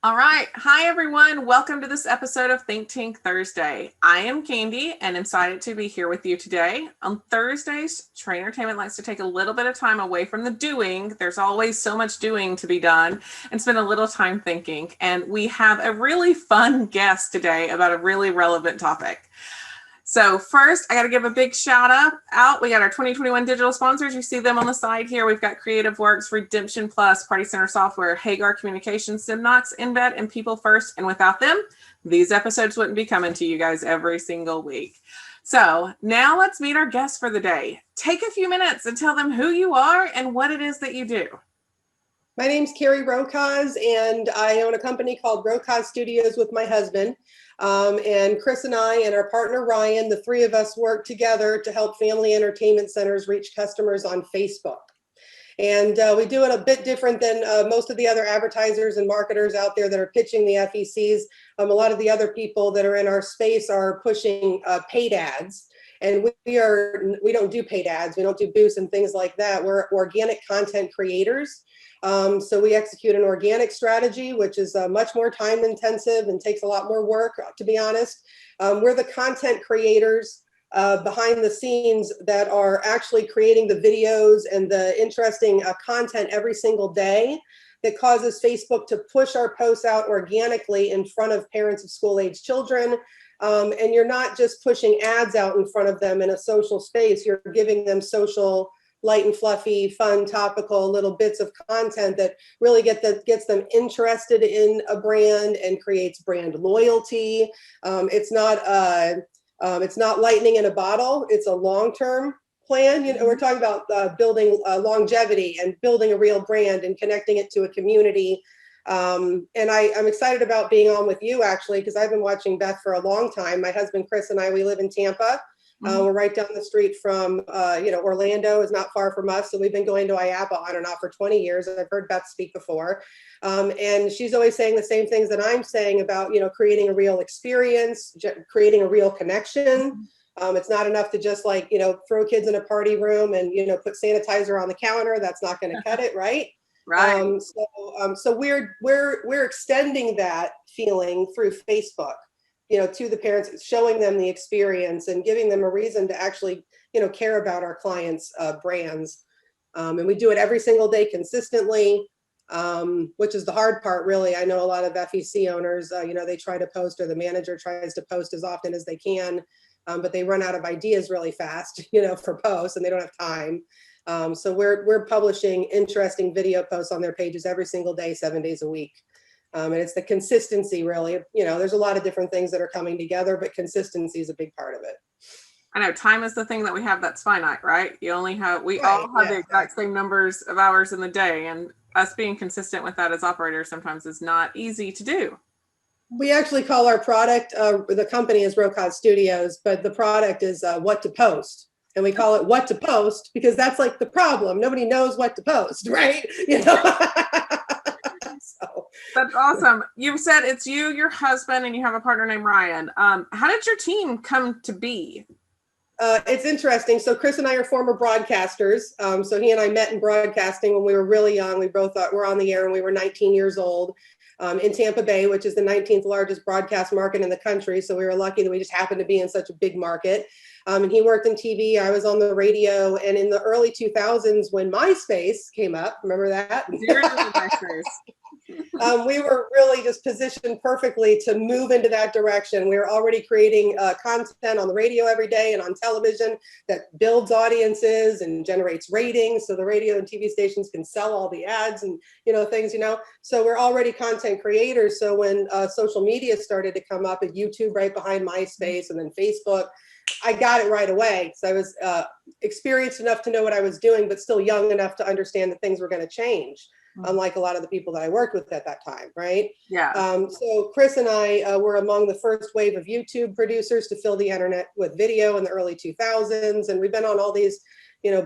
All right. Hi, everyone. Welcome to this episode of ThinkTank Thursday. I am Candy, and I'm excited to be here with you today. On Thursdays, Trainertainment likes to take a little bit of time away from the doing. There's always so much doing to be done, and spend a little time thinking. And we have a really fun guest today about a really relevant topic. So first, I got to give a big shout out. We got our 2021 digital sponsors. You see them on the side here. We've got Creative Works, Redemption Plus, Party Center Software, Hagar Communications, Simnox, Embed, and People First. And without them, these episodes wouldn't be coming to you guys every single week. So now let's meet our guest for the day. Take a few minutes and tell them who you are and what it is that you do. My name's Carrie Rokosz, and I own a company called Rokosz Studios with my husband. And Chris and I and our partner Ryan, the three of us work together to help family entertainment centers reach customers on Facebook. And we do it a bit different than most of the other advertisers and marketers out there that are pitching the FECs. A lot of the other people that are in our space are pushing paid ads. And we don't do paid ads. We don't do boosts and things like that. We're organic content creators. So we execute an organic strategy, which is much more time intensive and takes a lot more work, to be honest. We're the content creators behind the scenes that are actually creating the videos and the interesting content every single day that causes Facebook to push our posts out organically in front of parents of school-age children. And you're not just pushing ads out in front of them in a social space, you're giving them social, light and fluffy, fun, topical little bits of content that really gets them interested in a brand and creates brand loyalty. It's not lightning in a bottle. It's a long-term plan. You know, we're talking about building longevity and building a real brand and connecting it to a community. And I'm excited about being on with you, actually, because I've been watching Beth for a long time. My husband, Chris, and I, we live in Tampa. We're right down the street from, Orlando is not far from us. So we've been going to IAPA on and off for 20 years. I've heard Beth speak before. And she's always saying the same things that I'm saying about, creating a real experience, creating a real connection. It's not enough to just throw kids in a party room and, put sanitizer on the counter. That's not going to cut it, right? Right. So we're extending that feeling through Facebook, to the parents, showing them the experience and giving them a reason to actually, care about our clients' brands. And we do it every single day consistently, which is the hard part, really. I know a lot of FEC owners, they try to post, or the manager tries to post as often as they can, but they run out of ideas really fast, for posts, and they don't have time. So we're publishing interesting video posts on their pages every single day, 7 days a week. And it's the consistency, really. There's a lot of different things that are coming together, but consistency is a big part of it. I know time is the thing that we have that's finite, right? We all have the exact same numbers of hours in the day, and us being consistent with that as operators sometimes is not easy to do. We actually call our product, the company is Rokosz Studios, but the product is what to post. And we call it what to post because that's like the problem. Nobody knows what to post, right? So. That's awesome. You've said it's you, your husband, and you have a partner named Ryan. How did your team come to be? It's interesting. So Chris and I are former broadcasters. So he and I met in broadcasting when we were really young. We both were on the air when we were 19 years old in Tampa Bay, which is the 19th largest broadcast market in the country. So we were lucky that we just happened to be in such a big market. And he worked in TV. I was on the radio. And in the early 2000s, when MySpace came up, remember that? We were really just positioned perfectly to move into that direction. We were already creating content on the radio every day and on television that builds audiences and generates ratings. So the radio and TV stations can sell all the ads and, things, So we're already content creators. So when social media started to come up, at YouTube right behind MySpace and then Facebook, I got it right away. So I was experienced enough to know what I was doing, but still young enough to understand that things were going to change. Unlike a lot of the people that I worked with at that time, right? Yeah. So Chris and I were among the first wave of YouTube producers to fill the internet with video in the early 2000s. And we've been on all these,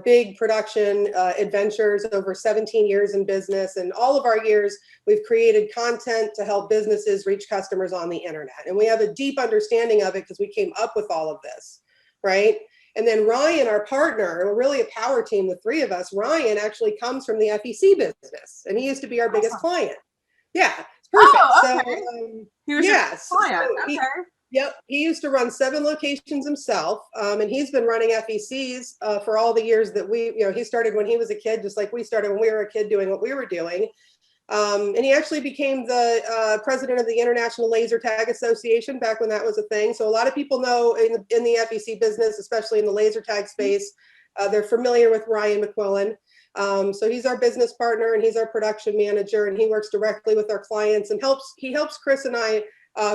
big production adventures over 17 years in business. And all of our years, we've created content to help businesses reach customers on the internet. And we have a deep understanding of it because we came up with all of this, right? And then Ryan, our partner, we're really a power team, the three of us. Ryan actually comes from the FEC business, and he used to be our biggest client. Yeah, Perfect. Oh, So, okay. He was your yes. client. So Okay. yep, he used to run 7 locations himself, and he's been running FECs for all the years that he started when he was a kid, just like we started when we were a kid doing what we were doing. And he actually became the president of the International Laser Tag Association back when that was a thing. So a lot of people know in the FEC business, especially in the laser tag space, they're familiar with Ryan McQuillan. So he's our business partner and he's our production manager, and he works directly with our clients and he helps Chris and I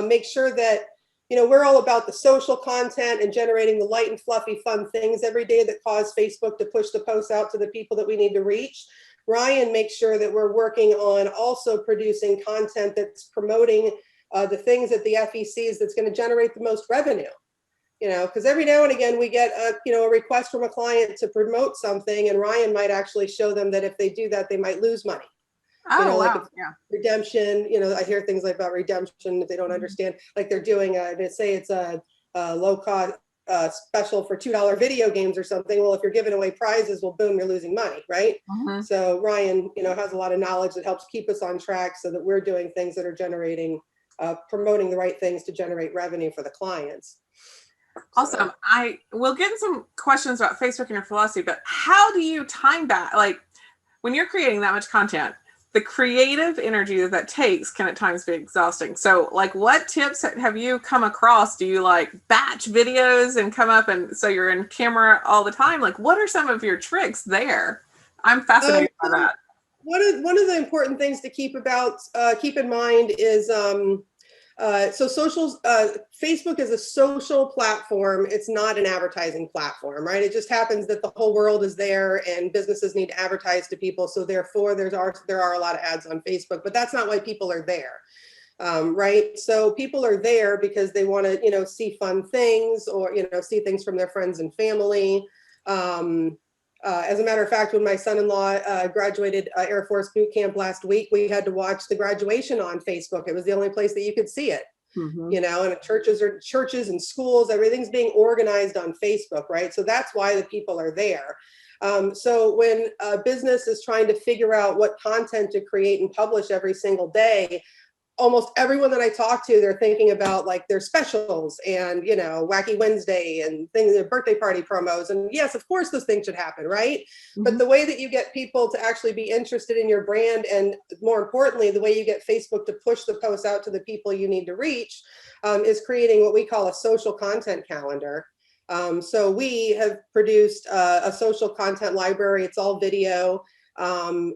make sure that we're all about the social content and generating the light and fluffy fun things every day that cause Facebook to push the posts out to the people that we need to reach. Ryan makes sure that we're working on also producing content that's promoting the things at the FECs that's going to generate the most revenue. Because every now and again we get a request from a client to promote something, and Ryan might actually show them that if they do that, they might lose money. Oh, Like wow. if Yeah. redemption, I hear things like about redemption if they don't understand, like they're doing they say it's a low cost special for $2 video games or something. Well, if you're giving away prizes, well, boom, you're losing money, right? Mm-hmm. So Ryan, has a lot of knowledge that helps keep us on track so that we're doing things that are generating, promoting the right things to generate revenue for the clients. Awesome. I will get in some questions about Facebook and your philosophy, but how do you time back? Like when you're creating that much content, the creative energy that takes can at times be exhausting. So like what tips have you come across? Do you like batch videos and come up and so you're in camera all the time? Like what are some of your tricks there? I'm fascinated by that. One of the important things to keep in mind is so socials. Facebook is a social platform. It's not an advertising platform, right? It just happens that the whole world is there, and businesses need to advertise to people. So therefore, there are a lot of ads on Facebook, but that's not why people are there, right? So people are there because they want to, see fun things or see things from their friends and family. As a matter of fact, when my son-in-law graduated Air Force boot camp last week, we had to watch the graduation on Facebook. It was the only place that you could see it. Mm-hmm. And churches and schools, everything's being organized on Facebook, right? So that's why the people are there. So when a business is trying to figure out what content to create and publish every single day, almost everyone that I talk to, they're thinking about like their specials and, Wacky Wednesday and things, their birthday party promos. And yes, of course, those things should happen, right? Mm-hmm. But the way that you get people to actually be interested in your brand, and more importantly, the way you get Facebook to push the posts out to the people you need to reach, is creating what we call a social content calendar. So we have produced a social content library. It's all video. And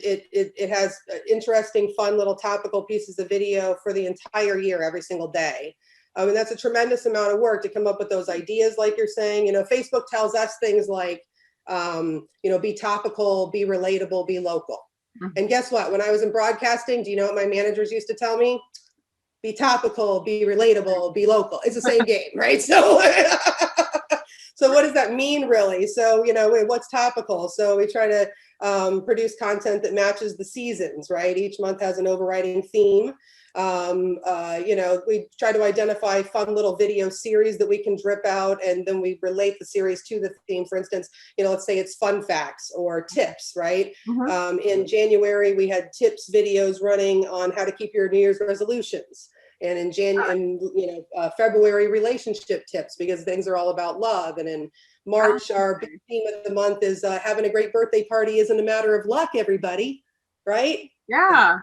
it has interesting, fun little topical pieces of video for the entire year, every single day. And that's a tremendous amount of work to come up with those ideas. Like you're saying, Facebook tells us things like, be topical, be relatable, be local. Mm-hmm. And guess what? When I was in broadcasting, do you know what my managers used to tell me? Be topical, be relatable, be local. It's the same game, right? So so what does that mean really? So, what's topical? So we try to produce content that matches the seasons, right? Each month has an overriding theme. We try to identify fun little video series that we can drip out, and then we relate the series to the theme. For instance, let's say it's fun facts or tips, right? Mm-hmm. In January, we had tips videos running on how to keep your New Year's resolutions. And in February, relationship tips, because things are all about love. And in March, our big theme of the month is having a great birthday party isn't a matter of luck, everybody, right? Yeah.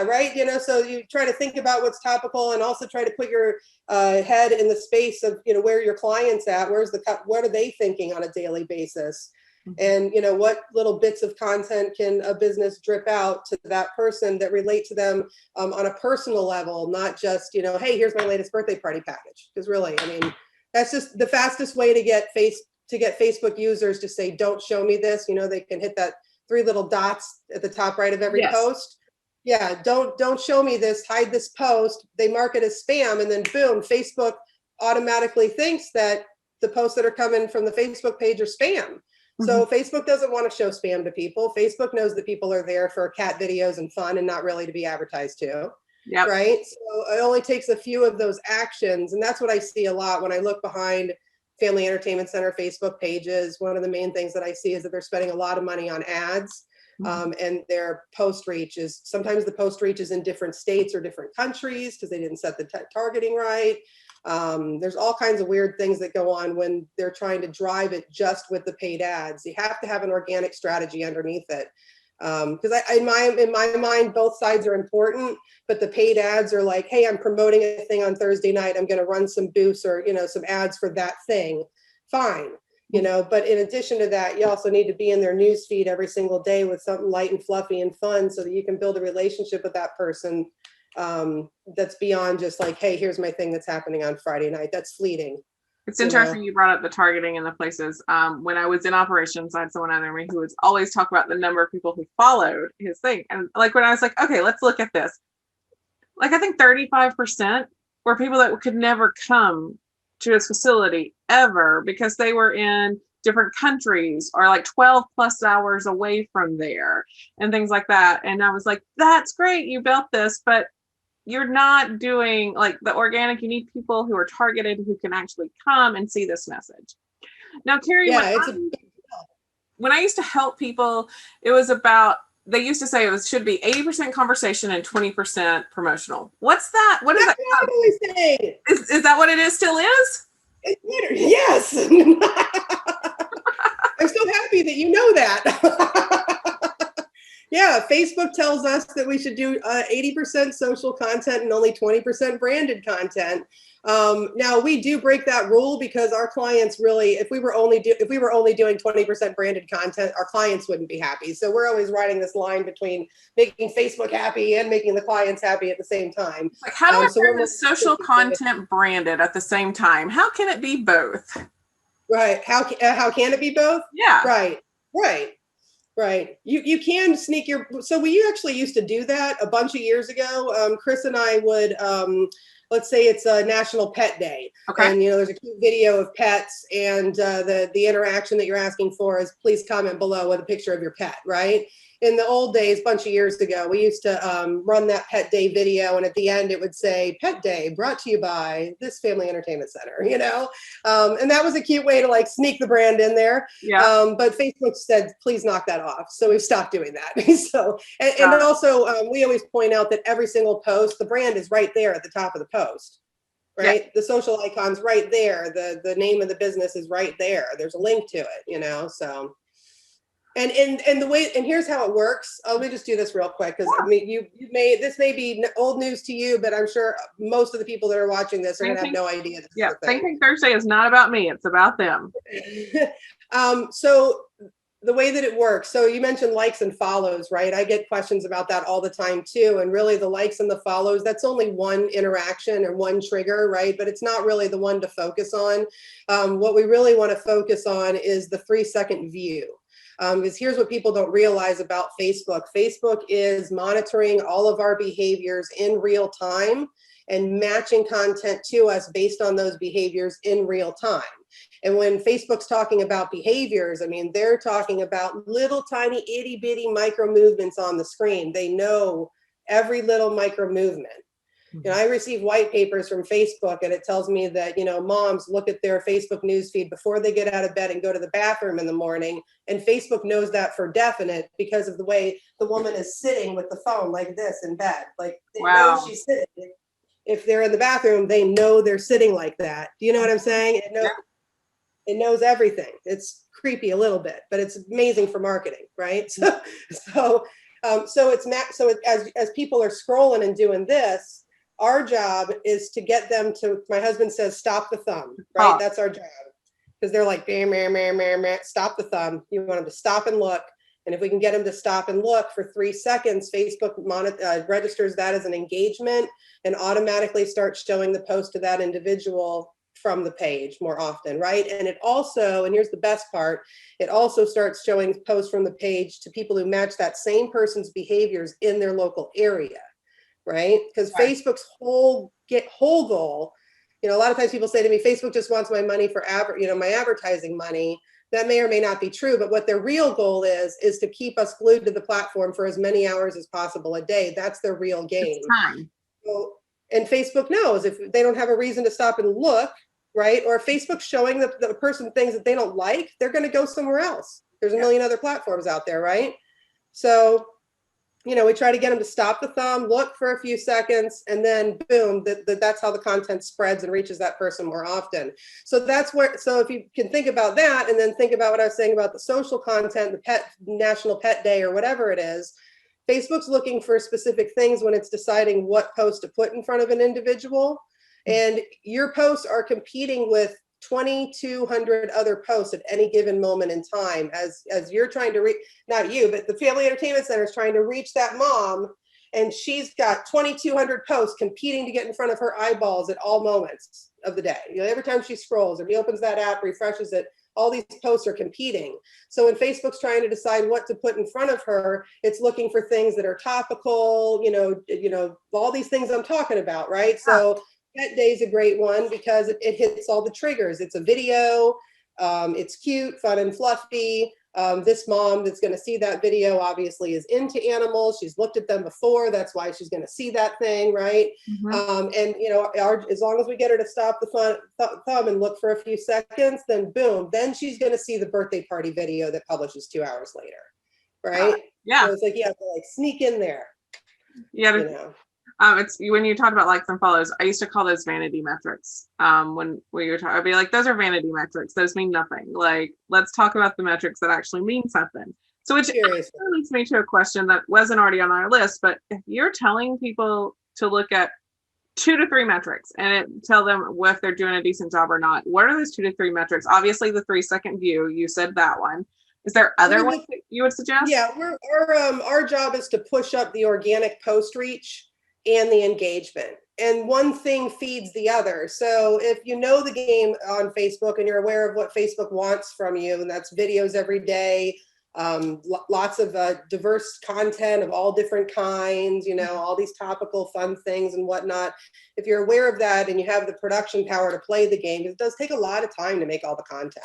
Right? So you try to think about what's topical and also try to put your head in the space of, where your client's at, what are they thinking on a daily basis? And, what little bits of content can a business drip out to that person that relate to them on a personal level, not just, hey, here's my latest birthday party package. Because really, that's just the fastest way to get Facebook users to say, don't show me this. They can hit that 3 little dots at the top right of every post. Yeah, don't show me this, hide this post. They mark it as spam, and then boom, Facebook automatically thinks that the posts that are coming from the Facebook page are spam. So Facebook doesn't want to show spam to people. Facebook knows that people are there for cat videos and fun and not really to be advertised to. Yep. Right. So it only takes a few of those actions. And that's what I see a lot when I look behind Family Entertainment Center Facebook pages. One of the main things that I see is that they're spending a lot of money on ads. And their post reach is, sometimes the post reach is in different states or different countries because they didn't set the targeting right. There's all kinds of weird things that go on when they're trying to drive it just with the paid ads. You have to have an organic strategy underneath it. Because in my mind, both sides are important, but the paid ads are like, hey, I'm promoting a thing on Thursday night. I'm going to run some boosts or, some ads for that thing. Fine. But in addition to that, you also need to be in their news feed every single day with something light and fluffy and fun so that you can build a relationship with that person that's beyond just like, hey, here's my thing that's happening on Friday night. That's fleeting. It's interesting you brought up the targeting and the places. When I was in operations, I had someone under me who would always talk about the number of people who followed his thing. And like when I was like, okay, let's look at this. Like I think 35% were people that could never come to his facility ever because they were in different countries or like 12 plus hours away from there and things like that. And I was like, that's great, you built this, but you're not doing like the organic. You need people who are targeted who can actually come and see this message. Now, Carrie, when I used to help people, it was about, they used to say should be 80% conversation and 20% promotional. What's that? What is that? What I always say. Is that what it is? Still is? Yes. I'm so happy that you know that. Yeah, Facebook tells us that we should do 80% social content and only 20% branded content. Now we do break that rule because our clients really, if we were only doing 20% branded content, our clients wouldn't be happy. So we're always riding this line between making Facebook happy and making the clients happy at the same time. Like, how do I turn the social content branded at the same time? How can it be both? Right. How can it be both? Yeah. Right. You can sneak so we actually used to do that a bunch of years ago. Chris and I would, let's say it's a National Pet Day. Okay. And, there's a cute video of pets and the interaction that you're asking for is please comment below with a picture of your pet, right? In the old days, a bunch of years ago, we used to run that Pet Day video. And at the end, it would say, Pet Day brought to you by this family entertainment center, and that was a cute way to like sneak the brand in there. Yeah. But Facebook said, please knock that off. So we've stopped doing that. So, and also we always point out that every single post, the brand is right there at the top of the post, right? Yeah. The social icon's right there. The name of the business is right there. There's a link to it, so. And the way, and here's how it works. Let me just do this real quick because I mean, this may be old news to you, but I'm sure most of the people that are watching this are going to have no idea. Yeah, ThinkTank Thursday is not about me; it's about them. So the way that it works. So you mentioned likes and follows, right? I get questions about that all the time too. And really, the likes and the follows, that's only one interaction or one trigger, right? But it's not really the one to focus on. What we really want to focus on is the 3-second view. Because here's what people don't realize about Facebook. Facebook is monitoring all of our behaviors in real time and matching content to us based on those behaviors in real time. And when Facebook's talking about behaviors, I mean, they're talking about little tiny itty bitty micro movements on the screen. They know every little micro movement. I receive white papers from Facebook and it tells me that, moms look at their Facebook newsfeed before they get out of bed and go to the bathroom in the morning. And Facebook knows that for definite because of the way the woman is sitting with the phone like this in bed. Like they know she's sitting. If they're in the bathroom, they know they're sitting like that. Do you know what I'm saying? It knows everything. It's creepy a little bit, but it's amazing for marketing, right? So as people are scrolling and doing this, our job is to get them to, my husband says, stop the thumb, right? That's our job. Because they're like, stop the thumb. You want them to stop and look. And if we can get them to stop and look for 3 seconds, Facebook registers that as an engagement and automatically starts showing the post to that individual from the page more often, right? And it also, and here's the best part, it also starts showing posts from the page to people who match that same person's behaviors in their local area. Right? Because Facebook's whole goal, a lot of times people say to me, Facebook just wants my money for my advertising money. That may or may not be true, but what their real goal is to keep us glued to the platform for as many hours as possible a day. That's their real game. So, and Facebook knows if they don't have a reason to stop and look, right? Or if Facebook's showing the person things that they don't like, they're going to go somewhere else. There's a million other platforms out there, right? So, we try to get them to stop the thumb, look for a few seconds, and then boom, that's how the content spreads and reaches that person more often. So so if you can think about that and then think about what I was saying about the social content, the National Pet Day or whatever it is, Facebook's looking for specific things when it's deciding what post to put in front of an individual. And your posts are competing with 2,200 other posts at any given moment in time as you're trying to reach, not you, but the Family Entertainment Center is trying to reach that mom, and she's got 2,200 posts competing to get in front of her eyeballs at all moments of the day. Every time she scrolls or he opens that app, refreshes it, all these posts are competing. So when Facebook's trying to decide what to put in front of her, it's looking for things that are topical, all these things I'm talking about, right? So Pet Day is a great one because it hits all the triggers. It's a video, it's cute, fun and fluffy. This mom that's going to see that video obviously is into animals. She's looked at them before. That's why she's going to see that thing, right? And as long as we get her to stop the thumb and look for a few seconds, then boom, then she's going to see the birthday party video that publishes 2 hours later, right? Yeah. So it's like you have to sneak in there. Yeah. It's when you talk about likes and follows, I used to call those vanity metrics. When we were talking, I'd be like, those are vanity metrics. Those mean nothing. Like, let's talk about the metrics that actually mean something. So which leads me to a question that wasn't already on our list, but if you're telling people to look at 2 to 3 metrics and tell them if they're doing a decent job or not, what are those 2 to 3 metrics? Obviously the 3-second view, you said that one. Is there other ones that you would suggest? Yeah, our job is to push up the organic post reach and the engagement, and one thing feeds the other. So if you know the game on Facebook and you're aware of what Facebook wants from you, and that's videos every day, lots of diverse content of all different kinds, all these topical fun things and whatnot. If you're aware of that and you have the production power to play the game, it does take a lot of time to make all the content,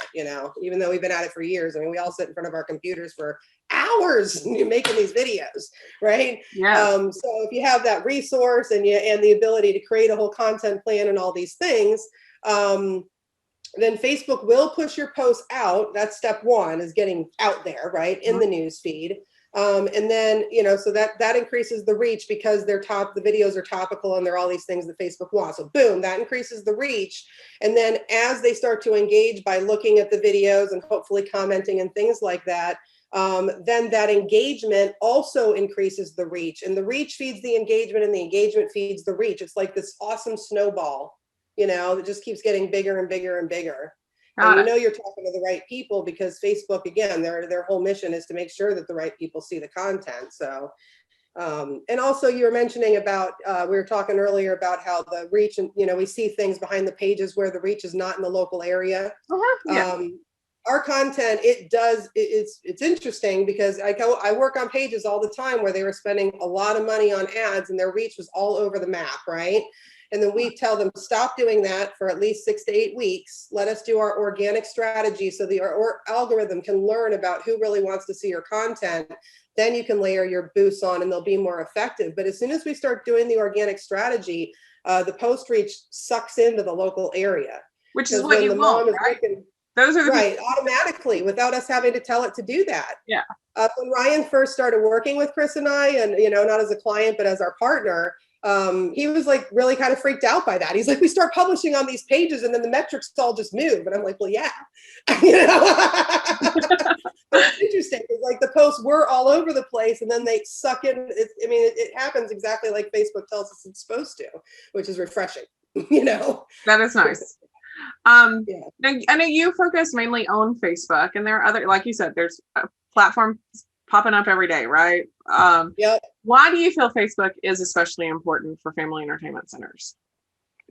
even though we've been at it for years. I mean, we all sit in front of our computers for hours making these videos, right? Yeah. So if you have that resource and the ability to create a whole content plan and all these things, then Facebook will push your posts out. That's step one, is getting out there, right, in the news feed. And then, so that increases the reach because the videos are topical and they're all these things that Facebook wants. So boom, that increases the reach. And then as they start to engage by looking at the videos and hopefully commenting and things like that, then that engagement also increases the reach, and the reach feeds the engagement and the engagement feeds the reach. It's like this awesome snowball, that just keeps getting bigger and bigger and bigger. And you're talking to the right people because Facebook, again, their whole mission is to make sure that the right people see the content. So, and also you were mentioning about, we were talking earlier about how the reach, and, we see things behind the pages where the reach is not in the local area. Yeah. Our content, it's interesting because I work on pages all the time where they were spending a lot of money on ads and their reach was all over the map, right? And then we tell them, stop doing that for at least 6 to 8 weeks. Let us do our organic strategy so our algorithm can learn about who really wants to see your content. Then you can layer your boosts on and they'll be more effective. But as soon as we start doing the organic strategy, the post reach sucks into the local area. Which is what you want, right? Those are right, automatically, without us having to tell it to do that. Yeah. When Ryan first started working with Chris and I, and not as a client but as our partner, he was like really kind of freaked out by that. He's like, we start publishing on these pages and then the metrics all just move. And I'm like, well, yeah. But it's interesting. It's like the posts were all over the place and then they suck in. It happens exactly like Facebook tells us it's supposed to, which is refreshing. That is nice. Yeah. I know you focus mainly on Facebook, and there are other, like you said, there's platforms popping up every day, right? Yep. Why do you feel Facebook is especially important for family entertainment centers?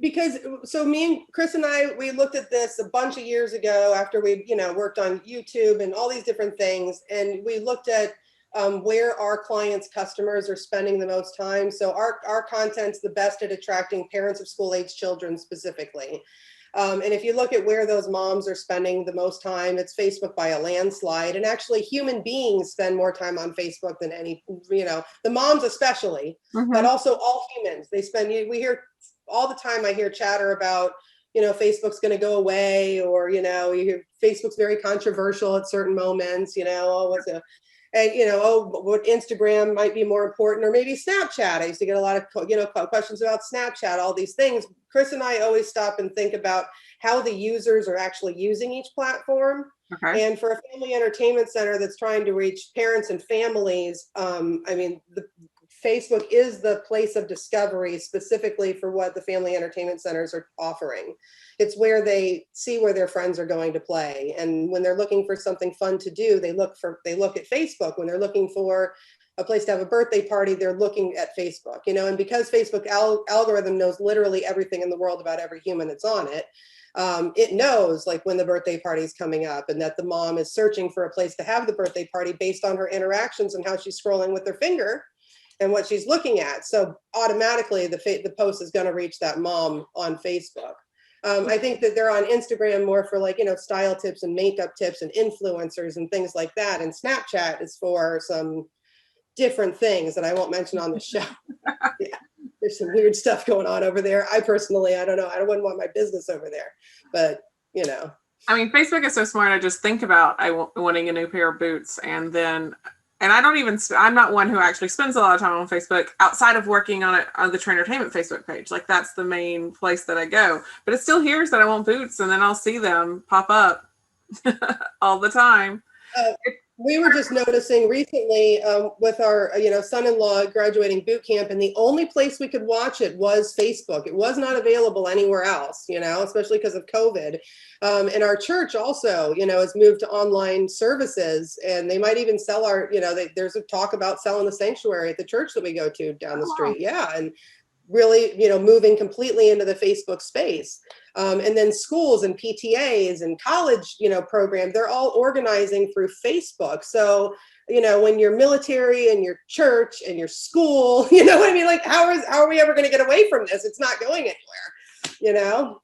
Because me and Chris and I, we looked at this a bunch of years ago after we, worked on YouTube and all these different things. And we looked at where our clients' customers are spending the most time. So our content's the best at attracting parents of school-age children specifically. And if you look at where those moms are spending the most time, it's Facebook by a landslide. And actually human beings spend more time on Facebook than any, the moms especially, but also all humans. They spend, we hear all the time, I hear chatter about, Facebook's going to go away, or, you hear Facebook's very controversial at certain moments, and what Instagram might be more important, or maybe Snapchat. I used to get a lot of questions about Snapchat, all these things. Chris and I always stop and think about how the users are actually using each platform. Okay. And for a family entertainment center that's trying to reach parents and families, Facebook is the place of discovery specifically for what the family entertainment centers are offering. It's where they see where their friends are going to play. And when they're looking for something fun to do, they look at Facebook. When they're looking for a place to have a birthday party, they're looking at Facebook, and because Facebook algorithm knows literally everything in the world about every human that's on it, it knows like when the birthday party is coming up, and that the mom is searching for a place to have the birthday party based on her interactions and how she's scrolling with her finger and what she's looking at. So automatically the post is going to reach that mom on Facebook. I think that they're on Instagram more for like, style tips and makeup tips and influencers and things like that. And Snapchat is for some different things that I won't mention on the show. Yeah, there's some weird stuff going on over there. I don't know. I wouldn't want my business over there, but I mean, Facebook is so smart. I just think about wanting a new pair of boots, and I'm not one who actually spends a lot of time on Facebook outside of working on the Trainertainment Facebook page. Like that's the main place that I go, but it still hears that I want boots, and then I'll see them pop up all the time. We were just noticing recently with our, son-in-law graduating boot camp, and the only place we could watch it was Facebook. It was not available anywhere else, especially because of COVID. And our church also, has moved to online services, and they might even sell there's a talk about selling the sanctuary at the church that we go to down the street. Yeah. And really, moving completely into the Facebook space. And then schools and PTAs and college, program, they're all organizing through Facebook. So, when you're military and your church and your school, like how are we ever going to get away from this? It's not going anywhere,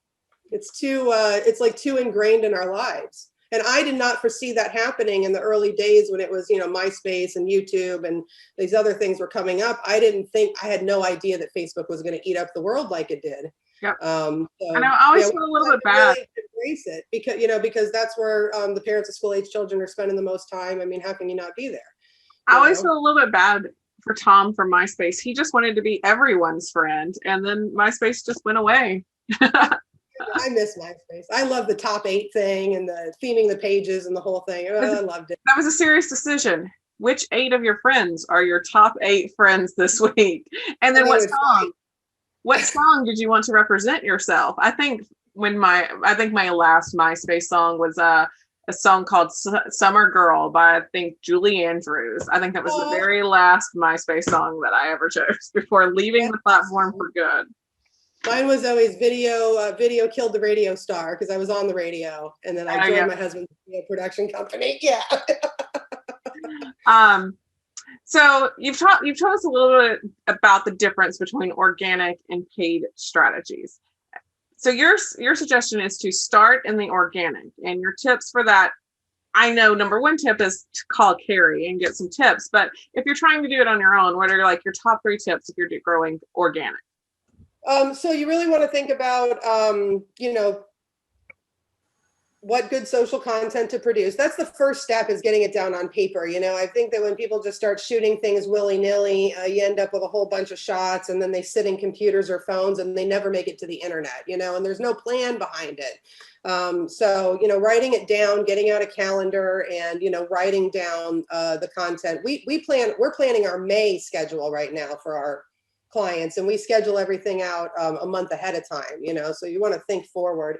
it's too ingrained in our lives. And I did not foresee that happening in the early days when it was, MySpace and YouTube and these other things were coming up. I had no idea that Facebook was going to eat up the world like it did. Yep. So, and I always feel a little bit bad. Really embrace it because that's where the parents of school age children are spending the most time. I mean, how can you not be there? I always feel a little bit bad for Tom from MySpace. He just wanted to be everyone's friend, and then MySpace just went away. I miss MySpace. I love the top 8 thing and the theming the pages and the whole thing. I loved it. That was a serious decision. Which 8 of your friends are your top 8 friends this week? And then what song did you want to represent yourself? I think my last MySpace song was a song called Summer Girl by, I think, Julie Andrews. I think that was the very last MySpace song that I ever chose before leaving the platform for good. Mine was always video killed the radio star, because I was on the radio, and then I joined my husband's production company. Yeah. So you've told us a little bit about the difference between organic and paid strategies. So your suggestion is to start in the organic, and your tips for that, I know number 1 tip is to call Carrie and get some tips. But if you're trying to do it on your own, what are like your top 3 tips if you're growing organic? So you really want to think about, what good social content to produce. That's the first step, is getting it down on paper. I think that when people just start shooting things willy-nilly, you end up with a whole bunch of shots, and then they sit in computers or phones and they never make it to the internet, and there's no plan behind it. So, writing it down, getting out a calendar, and, writing down the content. We're planning our May schedule right now for our clients, and we schedule everything out a month ahead of time, so you want to think forward.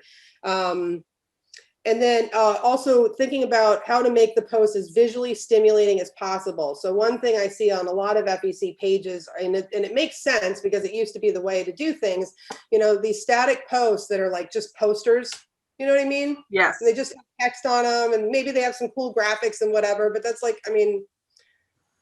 And then also thinking about how to make the post as visually stimulating as possible. So one thing I see on a lot of FEC pages, and it makes sense because it used to be the way to do things, these static posts that are like just posters, you know what I mean? Yes. And they just have text on them, and maybe they have some cool graphics and whatever, but that's like,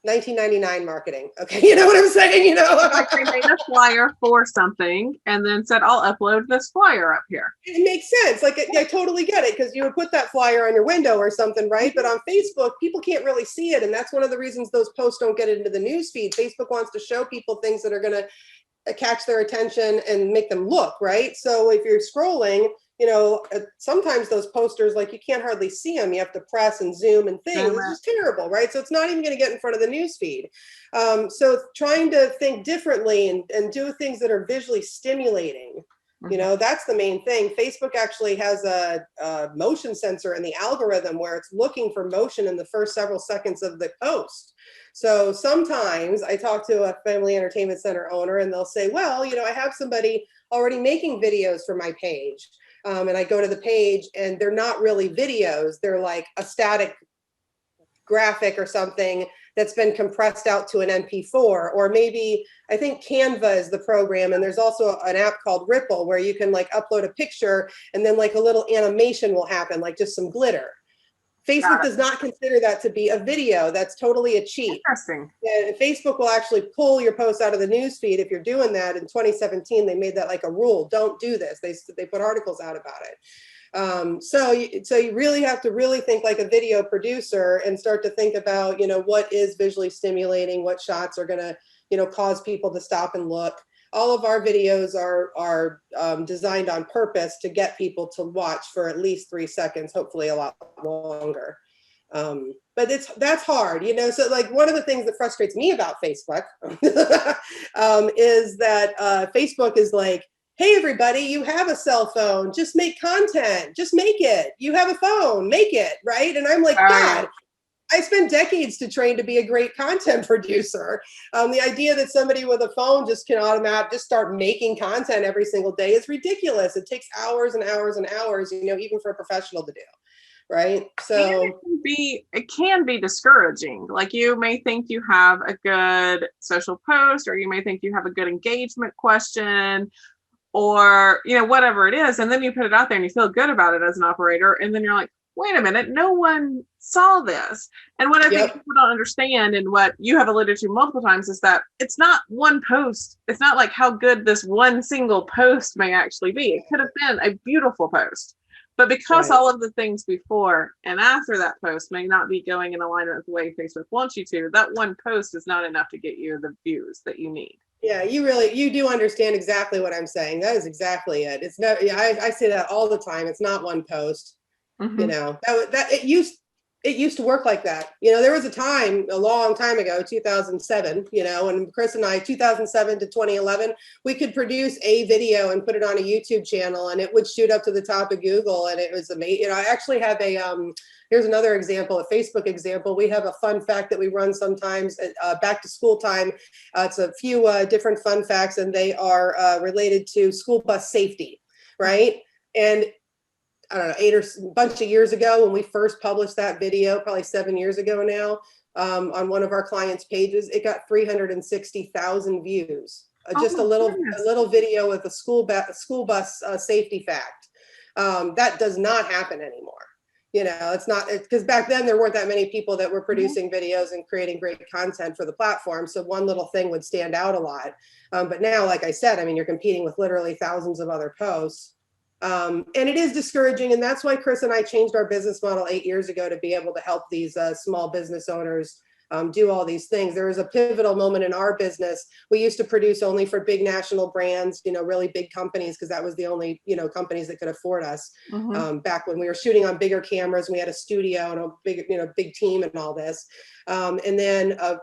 1999 marketing. Okay. You know what I'm saying? Like they made a flyer for something and then said, I'll upload this flyer up here. It makes sense. Like, I totally get it, because you would put that flyer on your window or something, right? But on Facebook, people can't really see it. And that's one of the reasons those posts don't get into the news feed. Facebook wants to show people things that are going to catch their attention and make them look, right? So if you're scrolling, sometimes those posters, like you can't hardly see them. You have to press and zoom and things. It's just terrible, right? So it's not even going to get in front of the news feed. So trying to think differently and do things that are visually stimulating. That's the main thing. Facebook actually has a motion sensor in the algorithm where it's looking for motion in the first several seconds of the post. So sometimes I talk to a family entertainment center owner and they'll say, well, I have somebody already making videos for my page. And I go to the page and they're not really videos. They're like a static graphic or something that's been compressed out to an MP4, or maybe I think Canva is the program. And there's also an app called Ripple where you can like upload a picture and then like a little animation will happen, like just some glitter. Facebook does not consider that to be a video. That's totally a cheat. Interesting. And Facebook will actually pull your post out of the news feed if you're doing that. In 2017, they made that like a rule. Don't do this. They put articles out about it. So you really have to really think like a video producer and start to think about, what is visually stimulating, what shots are going to, cause people to stop and look. All of our videos are designed on purpose to get people to watch for at least 3 seconds, hopefully a lot longer. But that's hard, so like one of the things that frustrates me about Facebook is that Facebook is like, hey, everybody, you have a cell phone, just make content, just make it. You have a phone, make it, right? And I'm like, God, I spent decades to train to be a great content producer. The idea that somebody with a phone just can just start making content every single day is ridiculous. It takes hours and hours and hours, even for a professional to do. Right. So it can be discouraging. Like you may think you have a good social post, or you may think you have a good engagement question, or, whatever it is. And then you put it out there and you feel good about it as an operator. And then you're like, wait a minute, no one saw this. And what I think people don't understand, and what you have alluded to multiple times, is that it's not one post. It's not like how good this one single post may actually be. It could have been a beautiful post. But because all of the things before and after that post may not be going in alignment with the way Facebook wants you to, that one post is not enough to get you the views that you need. Yeah, you do understand exactly what I'm saying. That is exactly it. It's not, I say that all the time. It's not one post. It used to work like that. There was a time a long time ago, 2007, when Chris and I, 2007 to 2011, we could produce a video and put it on a YouTube channel and it would shoot up to the top of Google, and it was amazing. I actually have here's another example, a Facebook example. We have a fun fact that we run sometimes back to school time. It's a few different fun facts, and they are related to school bus safety, right? And I don't know, a bunch of years ago when we first published that video, probably 7 years ago now, on one of our clients' pages, it got 360,000 views. Just a little video with a school bus safety fact. That does not happen anymore. It's not, because back then there weren't that many people that were producing videos and creating great content for the platform. So one little thing would stand out a lot. But now, like I said, you're competing with literally thousands of other posts. And it is discouraging. And that's why Chris and I changed our business model 8 years ago to be able to help these small business owners do all these things. There was a pivotal moment in our business. We used to produce only for big national brands, really big companies, because that was the only, companies that could afford us back when we were shooting on bigger cameras. We had a studio and a big team and all this. And then a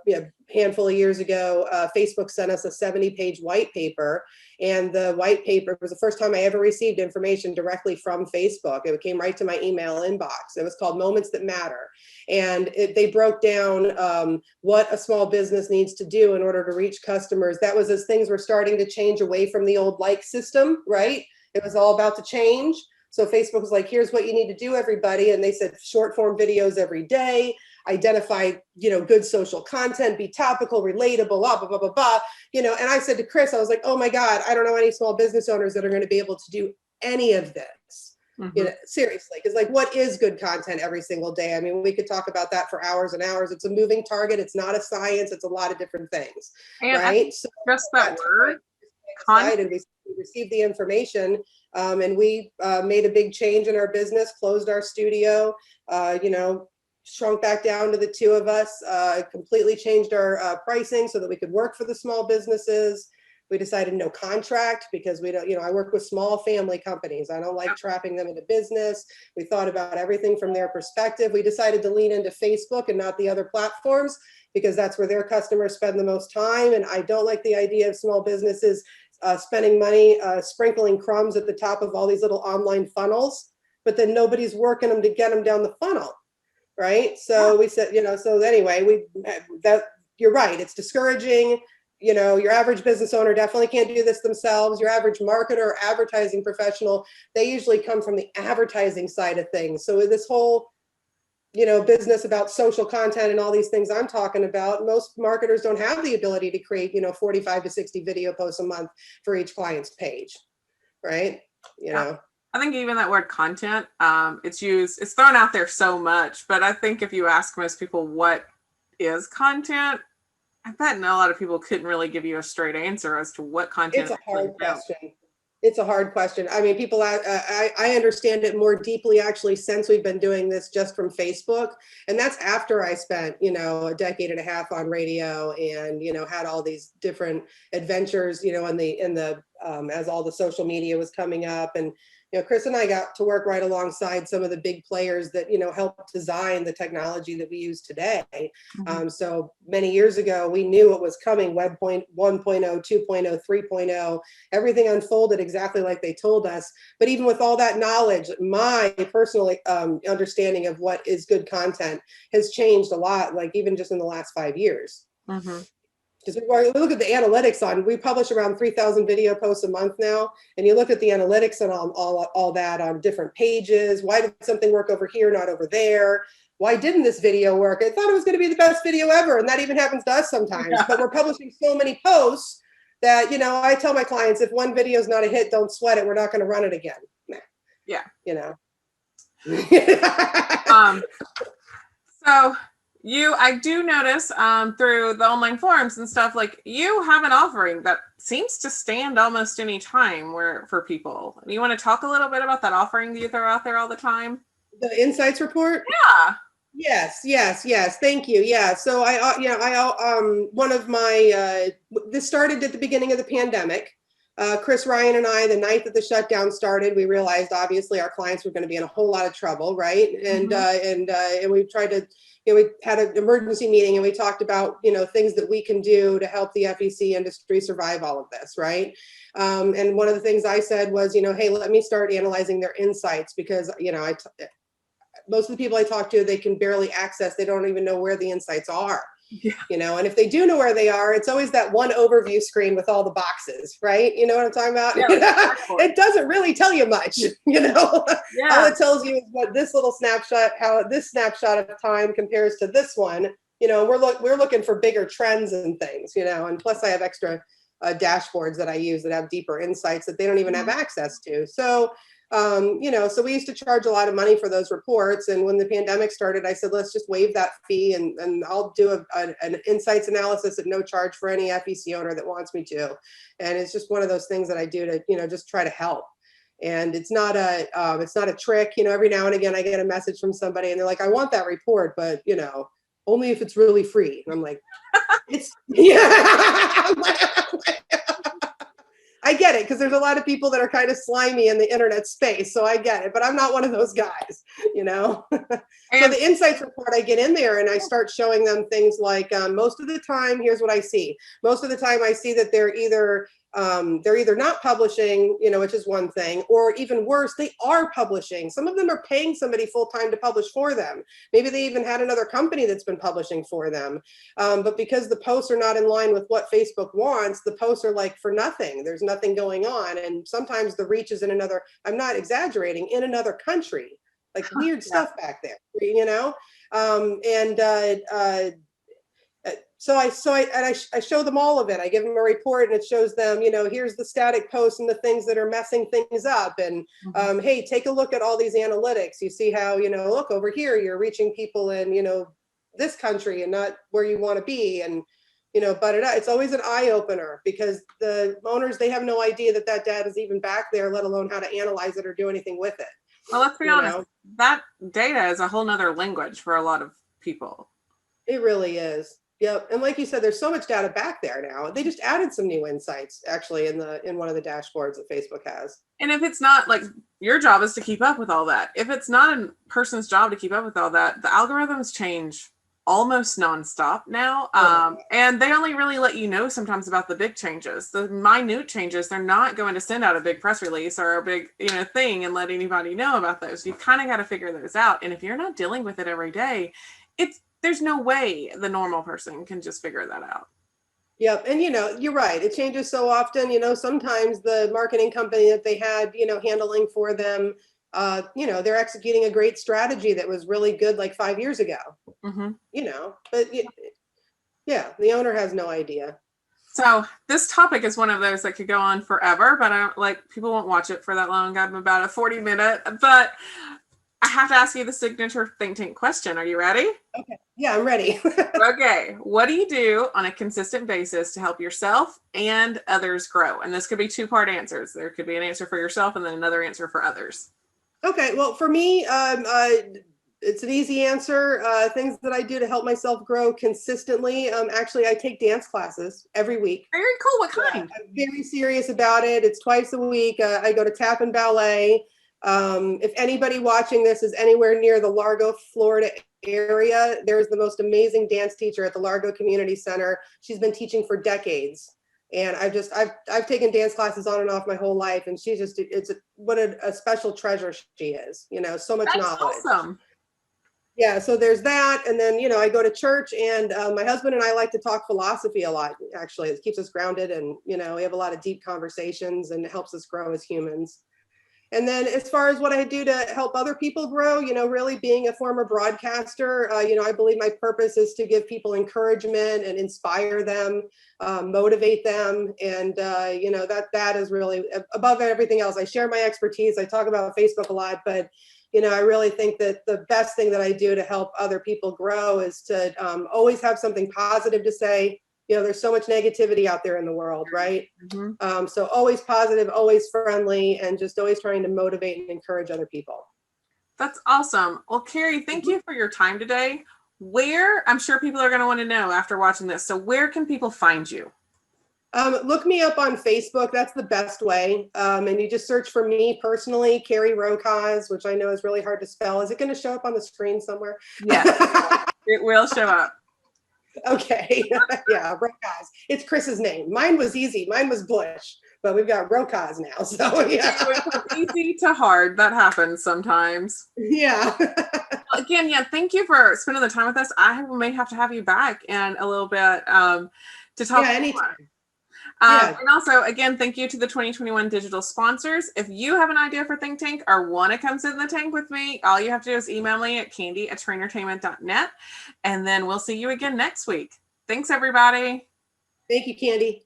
handful of years ago, Facebook sent us a 70-page white paper. And the white paper was the first time I ever received information directly from Facebook. It came right to my email inbox. It was called Moments That Matter. And they broke down what a small business needs to do in order to reach customers. That was as things were starting to change away from the old like system, right? It was all about to change. So Facebook was like, here's what you need to do, everybody. And they said short form videos every day, identify, good social content, be topical, relatable, blah, blah, blah, blah, blah. And I said to Chris, I was like, oh my God, I don't know any small business owners that are going to be able to do any of this. Seriously, because like, what is good content every single day? We could talk about that for hours and hours. It's a moving target. It's not a science. It's a lot of different things, and right? So just that word, and we received the information, and we made a big change in our business, closed our studio, shrunk back down to the two of us, completely changed our pricing so that we could work for the small businesses. We decided no contract because we don't, I work with small family companies. I don't like trapping them into business. We thought about everything from their perspective. We decided to lean into Facebook and not the other platforms because that's where their customers spend the most time. And I don't like the idea of small businesses spending money, sprinkling crumbs at the top of all these little online funnels, but then nobody's working them to get them down the funnel. Right. So we said, so anyway, you're right. It's discouraging. Your average business owner definitely can't do this themselves. Your average marketer or advertising professional, they usually come from the advertising side of things. So this whole, business about social content and all these things I'm talking about, most marketers don't have the ability to create, 45 to 60 video posts a month for each client's page. Right. I think even that word content, it's thrown out there so much, but I think if you ask most people what is content, I bet a lot of people couldn't really give you a straight answer as to what content. It's a hard question. It's a hard question. I mean, people, I understand it more deeply actually since we've been doing this just from Facebook. And that's after I spent, a decade and a half on radio and, had all these different adventures, as all the social media was coming up. And, Chris and I got to work right alongside some of the big players that, helped design the technology that we use today. Mm-hmm. So many years ago, we knew it was coming, Web 1.0, 2.0, 3.0, everything unfolded exactly like they told us. But even with all that knowledge, my personal understanding of what is good content has changed a lot, like even just in the last 5 years. Mm-hmm. Because we look at the analytics we publish around 3,000 video posts a month now. And you look at the analytics and all that on different pages. Why did something work over here, not over there? Why didn't this video work? I thought it was going to be the best video ever. And that even happens to us sometimes. Yeah. But we're publishing so many posts that, I tell my clients, if one video is not a hit, don't sweat it. We're not going to run it again. Nah. Yeah. So I do notice through the online forums and stuff, like you have an offering that seems to stand almost any time for people. Do you want to talk a little bit about that offering that you throw out there all the time? The Insights Report? Yeah. Yes. Thank you. Yeah. So one of my, this started at the beginning of the pandemic. Chris, Ryan, and I, the night that the shutdown started, we realized obviously our clients were going to be in a whole lot of trouble, right? And mm-hmm. And we tried to, we had an emergency meeting and we talked about things that we can do to help the FEC industry survive all of this, right? And one of the things I said was, hey, let me start analyzing their insights because most of the people I talk to, they can barely access. They don't even know where the insights are. Yeah. And if they do know where they are, it's always that one overview screen with all the boxes, right? You know what I'm talking about? Yeah, exactly. It doesn't really tell you much, Yeah. All it tells you is what this little snapshot, how this snapshot of time compares to this one. We're looking for bigger trends and things, and plus I have extra dashboards that I use that have deeper insights that they don't even have access to. So so we used to charge a lot of money for those reports. And when the pandemic started, I said, let's just waive that fee and I'll do an insights analysis at no charge for any FEC owner that wants me to. And it's just one of those things that I do to, just try to help. And it's not a trick. Every now and again, I get a message from somebody and they're like, I want that report, but only if it's really free. And I'm like, I get it, because there's a lot of people that are kind of slimy in the internet space. So I get it, but I'm not one of those guys, So the Insights Report, I get in there and I start showing them things like most of the time, here's what I see. Most of the time I see that they're either not publishing, which is one thing, or even worse, they are publishing. Some of them are paying somebody full-time to publish for them. Maybe they even had another company that's been publishing for them. But because the posts are not in line with what Facebook wants, the posts are like for nothing. There's nothing going on. And sometimes the reach is in another, I'm not exaggerating, in another country, like weird stuff back there, So I show them all of it. I give them a report and it shows them, here's the static posts and the things that are messing things up. And hey, take a look at all these analytics. You see how, look over here, you're reaching people in, this country and not where you want to be. And, but it's always an eye opener because the owners, they have no idea that data is even back there, let alone how to analyze it or do anything with it. Well, let's be honest, that data is a whole nother language for a lot of people. It really is. Yep. And like you said, there's so much data back there now. They just added some new insights actually in one of the dashboards that Facebook has. And if it's not like your job is to keep up with all that, if it's not a person's job to keep up with all that, the algorithms change almost nonstop now. And they only really let you know sometimes about the big changes. The minute changes, they're not going to send out a big press release or a big, thing and let anybody know about those. You kind of got to figure those out. And if you're not dealing with it every day, there's no way the normal person can just figure that out. Yep. And you're right. It changes so often. Sometimes the marketing company that they had, handling for them, they're executing a great strategy that was really good like 5 years ago. Mm-hmm. But yeah, the owner has no idea. So this topic is one of those that could go on forever, but I don't people won't watch it for that long. I'm about a 40-minute, but I have to ask you the signature Think Tank question. Are you ready? Okay. Yeah, I'm ready. Okay. What do you do on a consistent basis to help yourself and others grow? And this could be 2-part answers. There could be an answer for yourself and then another answer for others. Okay. Well, for me, it's an easy answer. Things that I do to help myself grow consistently. Actually, I take dance classes every week. Very cool. What kind? I'm very serious about it. It's twice a week. I go to tap and ballet. If anybody watching this is anywhere near the Largo, Florida area, there's the most amazing dance teacher at the Largo Community Center. She's been teaching for decades. And I've taken dance classes on and off my whole life. And she's just, what a special treasure she is, so much knowledge. Awesome. Yeah, so there's that. And then, I go to church and my husband and I like to talk philosophy a lot, actually. It keeps us grounded and, we have a lot of deep conversations and it helps us grow as humans. And then as far as what I do to help other people grow, really being a former broadcaster, I believe my purpose is to give people encouragement and inspire them, motivate them. And, that is really above everything else. I share my expertise. I talk about Facebook a lot, but I really think that the best thing that I do to help other people grow is to always have something positive to say. There's so much negativity out there in the world, right? Mm-hmm. So always positive, always friendly, and just always trying to motivate and encourage other people. That's awesome. Well, Carrie, thank you for your time today. I'm sure people are going to want to know after watching this. So where can people find you? Look me up on Facebook. That's the best way. And you just search for me personally, Carrie Rokosz, which I know is really hard to spell. Is it going to show up on the screen somewhere? Yes, it will show up. Okay. Yeah, Rokosz. It's Chris's name. Mine was easy. Mine was Bush, but we've got Rokosz now. So yeah. Easy to hard. That happens sometimes. Yeah. Again, yeah, thank you for spending the time with us. I may have to have you back in a little bit to talk. Yeah, anytime. And also, again, thank you to the 2021 digital sponsors. If you have an idea for Think Tank or want to come sit in the tank with me, all you have to do is email me at candy@trainertainment.net. And then we'll see you again next week. Thanks, everybody. Thank you, Candy.